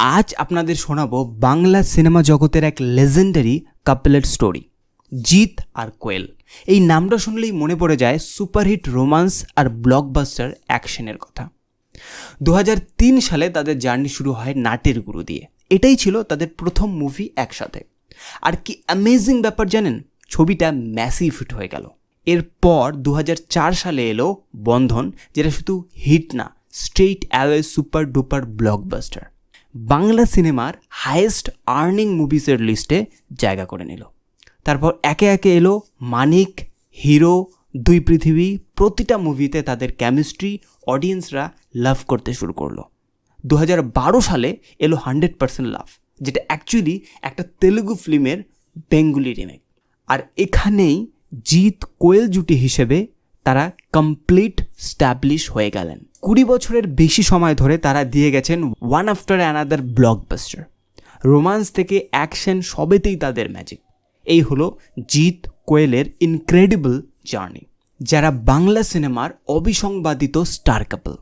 আজ আপনাদের শোনাবো বাংলা সিনেমা জগতের এক লেজেন্ডারি কাপলের স্টোরি, জিৎ আর কোয়েল। এই নামটা শুনলেই মনে পড়ে যায় সুপারহিট রোমান্স আর ব্লকবাস্টার অ্যাকশনের কথা। 2003 সালে তাদের জার্নি শুরু হয় নাটের গুরু দিয়ে। এটাই ছিল তাদের প্রথম মুভি একসাথে। আর কি অ্যামেজিং ব্যাপার জানেন, ছবিটা ম্যাসিভ হিট হয়ে গেল। এরপর 2004 সালে এলো বন্ধন, যেটা শুধু হিট না, straight away super duper blockbuster. Bangla সিনেমার হাইয়েস্ট আর্নিং মুভিসের লিস্টে জায়গা করে নিল। তারপর একে একে এলো মানিক, হিরো, দুই পৃথিবী। প্রতিটা মুভিতে তাদের কেমিস্ট্রি অডিয়েন্সরা লাভ করতে শুরু করলো। 2012 সালে এলো 100% লাভ, যেটা অ্যাকচুয়ালি একটা তেলুগু ফিল্মের বেঙ্গলি রিমেক। আর এখানেই জিৎ কোয়েল জুটি হিসেবে তারা কমপ্লিট স্ট্যাবলিশ হয়ে গেলেন। 20 বছরের বেশি সময় ধরে তারা দিয়ে গেছেন one after another blockbuster. Romance থেকে অ্যাকশন সবেতেই তাদের ম্যাজিক। এই হলো জিৎ কোয়েলের ইনক্রেডিবল জার্নি, যারা বাংলা সিনেমার অবিসংবাদিত স্টার কাপল।